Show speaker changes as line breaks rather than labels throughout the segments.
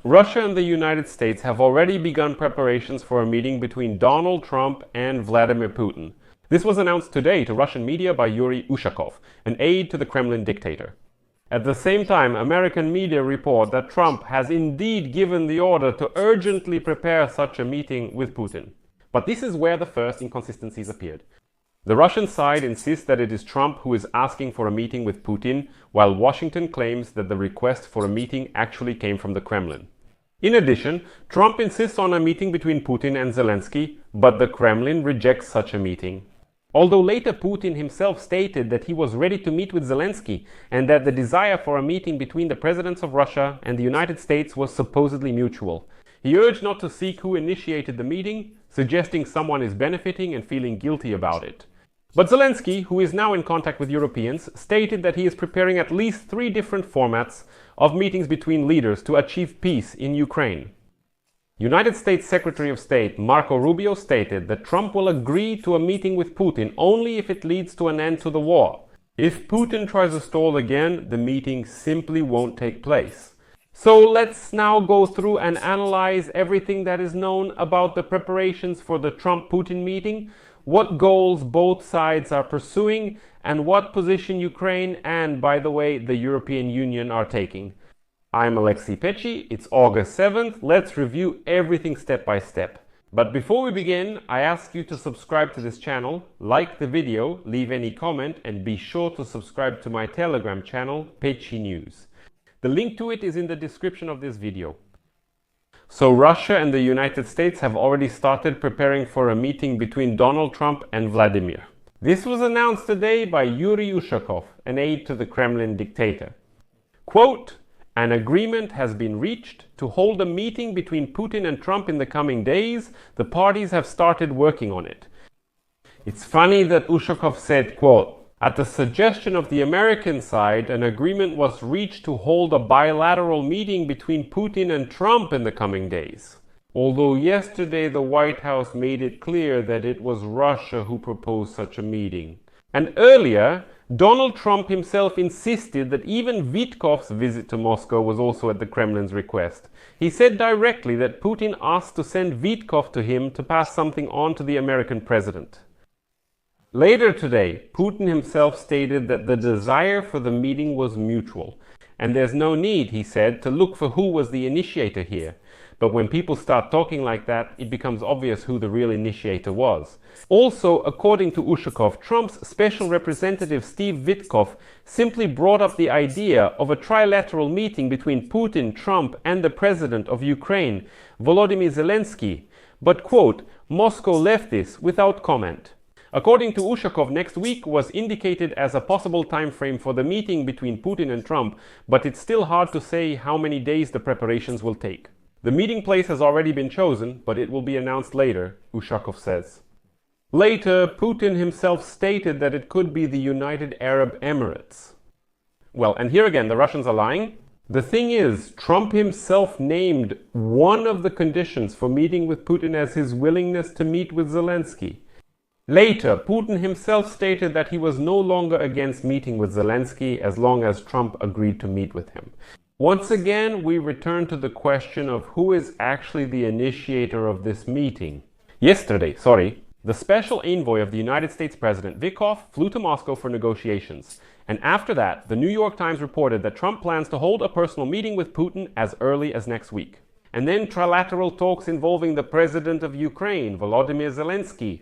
Russia and the United States have already begun preparations for a meeting between Donald Trump and Vladimir Putin. This was announced today to Russian media by Yuri Ushakov, an aide to the Kremlin dictator. At the same time, American media report that Trump has indeed given the order to urgently prepare such a meeting with Putin. But this is where the first inconsistencies appeared. The Russian side insists that it is Trump who is asking for a meeting with Putin, while Washington claims that the request for a meeting actually came from the Kremlin. In addition, Trump insists on a meeting between Putin and Zelensky, but the Kremlin rejects such a meeting. Although later Putin himself stated that he was ready to meet with Zelensky and that the desire for a meeting between the presidents of Russia and the United States was supposedly mutual. He urged not to seek who initiated the meeting, suggesting someone is benefiting and feeling guilty about it. But Zelensky, who is now in contact with Europeans, stated that he is preparing at least 3 different formats of meetings between leaders to achieve peace in Ukraine. United States Secretary of State Marco Rubio stated that Trump will agree to a meeting with Putin only if it leads to an end to the war. If Putin tries to stall again, the meeting simply won't take place. So let's now go through and analyze everything that is known about the preparations for the Trump-Putin meeting, what goals both sides are pursuing, and what position Ukraine and, by the way, the European Union are taking. I'm Alexei Pechi, it's August 7th, let's review everything step by step. But before we begin, I ask you to subscribe to this channel, like the video, leave any comment, and be sure to subscribe to my Telegram channel, Pechi News. The link to it is in the description of this video. So Russia and the United States have already started preparing for a meeting between Donald Trump and Vladimir. This was announced today by Yuri Ushakov, an aide to the Kremlin dictator. Quote, "An agreement has been reached to hold a meeting between Putin and Trump in the coming days. The parties have started working on it." It's funny that Ushakov said, quote, "At the suggestion of the American side, an agreement was reached to hold a bilateral meeting between Putin and Trump in the coming days." Although yesterday the White House made it clear that it was Russia who proposed such a meeting. And earlier, Donald Trump himself insisted that even Witkov's visit to Moscow was also at the Kremlin's request. He said directly that Putin asked to send Witkov to him to pass something on to the American president. Later today, Putin himself stated that the desire for the meeting was mutual, and there's no need, he said, to look for who was the initiator here. But when people start talking like that, it becomes obvious who the real initiator was. Also, according to Ushakov, Trump's special representative Steve Witkov simply brought up the idea of a trilateral meeting between Putin, Trump, and the president of Ukraine, Volodymyr Zelensky. But, quote, "Moscow left this without comment." According to Ushakov, next week was indicated as a possible time frame for the meeting between Putin and Trump, but it's still hard to say how many days the preparations will take. The meeting place has already been chosen, but it will be announced later, Ushakov says. Later, Putin himself stated that it could be the United Arab Emirates. Well, and here again, the Russians are lying. The thing is, Trump himself named one of the conditions for meeting with Putin as his willingness to meet with Zelensky. Later, Putin himself stated that he was no longer against meeting with Zelensky as long as Trump agreed to meet with him. Once again, we return to the question of who is actually the initiator of this meeting. Yesterday, the special envoy of the United States President Witkoff flew to Moscow for negotiations. And after that, the New York Times reported that Trump plans to hold a personal meeting with Putin as early as next week. And then trilateral talks involving the president of Ukraine, Volodymyr Zelensky.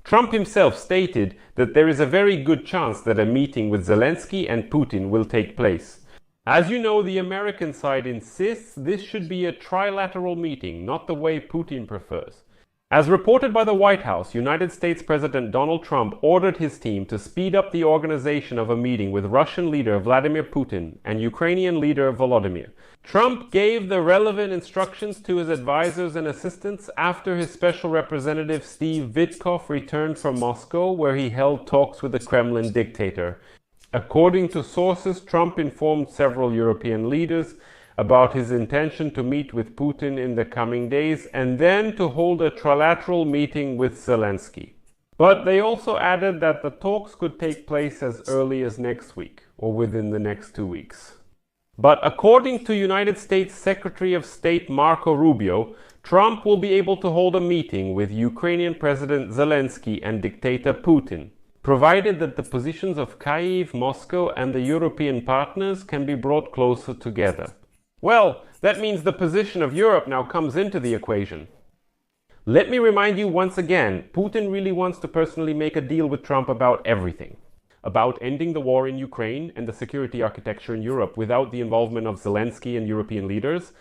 Trump himself stated that there is a very good chance that a meeting with Zelensky and Putin will take place. As you know, the American side insists this should be a trilateral meeting, not the way Putin prefers. As reported by the White House, United States President Donald Trump ordered his team to speed up the organization of a meeting with Russian leader Vladimir Putin and Ukrainian leader Volodymyr. Trump gave the relevant instructions to his advisors and assistants after his special representative Steve Witkov returned from Moscow, where he held talks with the Kremlin dictator. According to sources, Trump informed several European leaders about his intention to meet with Putin in the coming days and then to hold a trilateral meeting with Zelensky. But they also added that the talks could take place as early as next week or within the next 2 weeks. But according to United States Secretary of State Marco Rubio, Trump will be able to hold a meeting with Ukrainian President Zelensky and dictator Putin, provided that the positions of Kyiv, Moscow, and the European partners can be brought closer together. Well, that means the position of Europe now comes into the equation. Let me remind you once again, Putin really wants to personally make a deal with Trump about everything. About ending the war in Ukraine and the security architecture in Europe without the involvement of Zelensky and European leaders.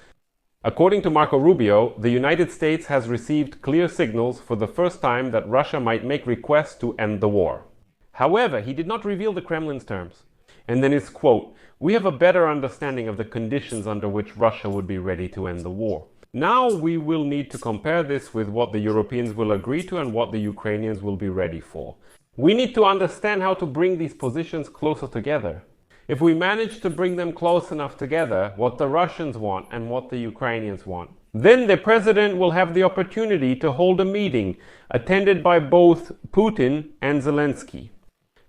According to Marco Rubio, the United States has received clear signals for the first time that Russia might make requests to end the war. However, he did not reveal the Kremlin's terms. And then his quote, "We have a better understanding of the conditions under which Russia would be ready to end the war. Now we will need to compare this with what the Europeans will agree to and what the Ukrainians will be ready for. We need to understand how to bring these positions closer together. If we manage to bring them close enough together, what the Russians want and what the Ukrainians want, then the president will have the opportunity to hold a meeting attended by both Putin and Zelensky.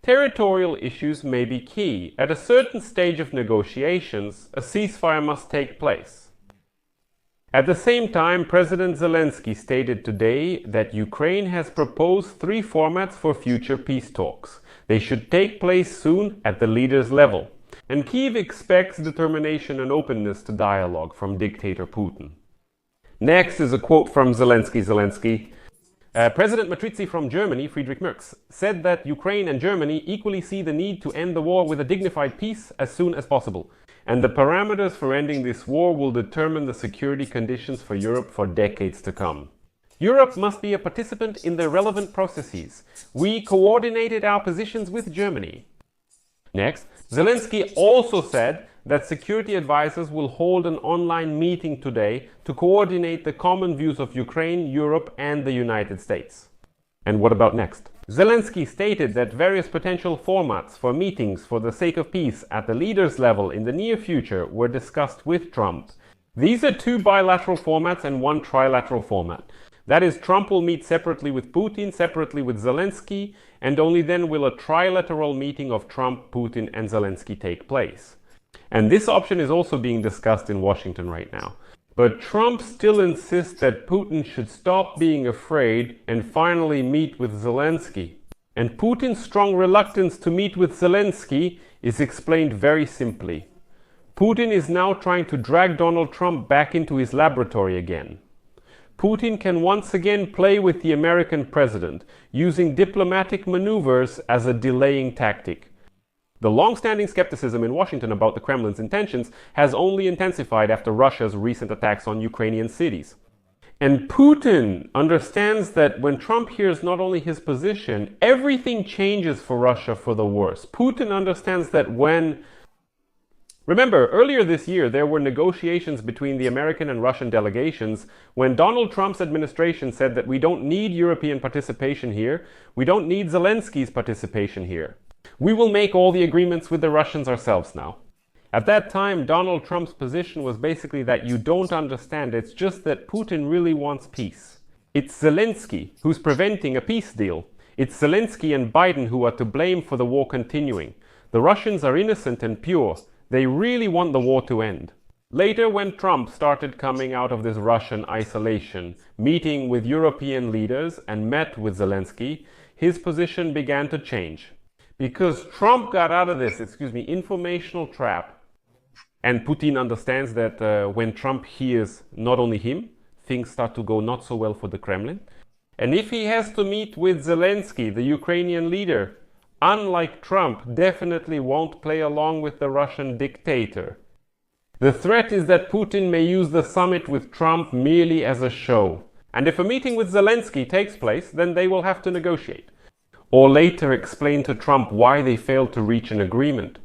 Territorial issues may be key. At a certain stage of negotiations, a ceasefire must take place. At the same time, President Zelensky stated today that Ukraine has proposed 3 formats for future peace talks. They should take place soon at the leaders' level. And Kyiv expects determination and openness to dialogue from dictator Putin." Next is a quote from Zelensky. President Matrizi from Germany, Friedrich Merz, said that Ukraine and Germany equally see the need to end the war with a dignified peace as soon as possible. And the parameters for ending this war will determine the security conditions for Europe for decades to come. Europe must be a participant in the relevant processes. We coordinated our positions with Germany. Next, Zelensky also said that security advisors will hold an online meeting today to coordinate the common views of Ukraine, Europe, and the United States. And what about next? Zelensky stated that various potential formats for meetings for the sake of peace at the leaders' level in the near future were discussed with Trump. These are 2 bilateral formats and 1 trilateral format. That is, Trump will meet separately with Putin, separately with Zelensky, and only then will a trilateral meeting of Trump, Putin, and Zelensky take place. And this option is also being discussed in Washington right now. But Trump still insists that Putin should stop being afraid and finally meet with Zelensky. And Putin's strong reluctance to meet with Zelensky is explained very simply. Putin is now trying to drag Donald Trump back into his laboratory again. Putin can once again play with the American president, using diplomatic maneuvers as a delaying tactic. The long-standing skepticism in Washington about the Kremlin's intentions has only intensified after Russia's recent attacks on Ukrainian cities. And Putin understands that when Trump hears not only his position, everything changes for Russia for the worse. Putin understands that when... Remember, earlier this year there were negotiations between the American and Russian delegations when Donald Trump's administration said that we don't need European participation here, we don't need Zelensky's participation here. We will make all the agreements with the Russians ourselves now. At that time, Donald Trump's position was basically that you don't understand, it's just that Putin really wants peace. It's Zelensky who's preventing a peace deal. It's Zelensky and Biden who are to blame for the war continuing. The Russians are innocent and pure. They really want the war to end. Later, when Trump started coming out of this Russian isolation, meeting with European leaders and met with Zelensky, his position began to change. Because Trump got out of this, informational trap. And Putin understands that when Trump hears not only him, things start to go not so well for the Kremlin. And if he has to meet with Zelensky, the Ukrainian leader, unlike Trump, definitely won't play along with the Russian dictator. The threat is that Putin may use the summit with Trump merely as a show. And if a meeting with Zelensky takes place, then they will have to negotiate. Or later explain to Trump why they failed to reach an agreement.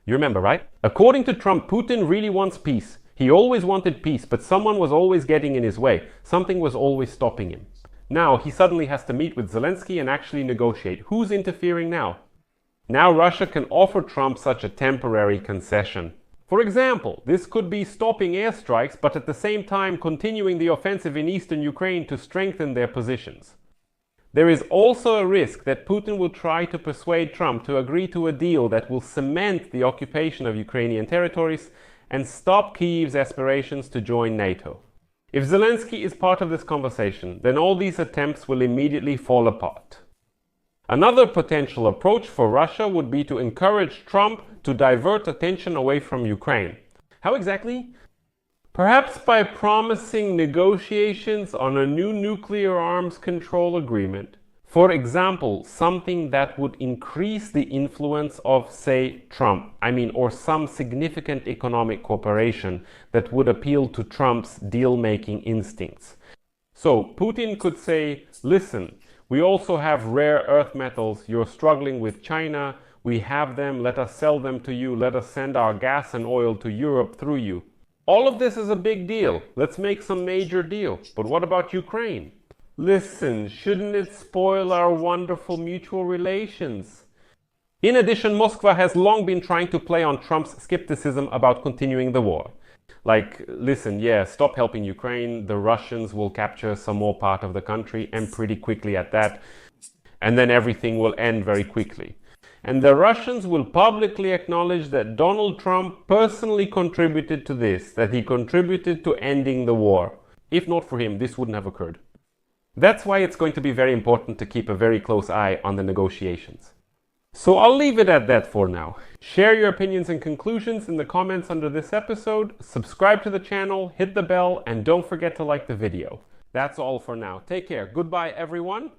You remember, right? According to Trump, Putin really wants peace. He always wanted peace, but someone was always getting in his way. Something was always stopping him. Now he suddenly has to meet with Zelensky and actually negotiate. Who's interfering now? Now Russia can offer Trump such a temporary concession. For example, this could be stopping airstrikes, but at the same time continuing the offensive in eastern Ukraine to strengthen their positions. There is also a risk that Putin will try to persuade Trump to agree to a deal that will cement the occupation of Ukrainian territories and stop Kyiv's aspirations to join NATO. If Zelensky is part of this conversation, then all these attempts will immediately fall apart. Another potential approach for Russia would be to encourage Trump to divert attention away from Ukraine. How exactly? Perhaps by promising negotiations on a new nuclear arms control agreement. For example, something that would increase the influence of, say, Trump, or some significant economic cooperation that would appeal to Trump's deal-making instincts. So Putin could say, listen, we also have rare earth metals, you're struggling with China, we have them, let us sell them to you, let us send our gas and oil to Europe through you. All of this is a big deal. Let's make some major deal. But what about Ukraine? Listen, shouldn't it spoil our wonderful mutual relations? In addition, Moscow has long been trying to play on Trump's skepticism about continuing the war. Like, listen, stop helping Ukraine, the Russians will capture some more part of the country, and pretty quickly at that, and then everything will end very quickly. And the Russians will publicly acknowledge that Donald Trump personally contributed to this, that he contributed to ending the war. If not for him, this wouldn't have occurred. That's why it's going to be very important to keep a very close eye on the negotiations. So I'll leave it at that for now. Share your opinions and conclusions in the comments under this episode, subscribe to the channel, hit the bell, and don't forget to like the video. That's all for now. Take care. Goodbye, everyone.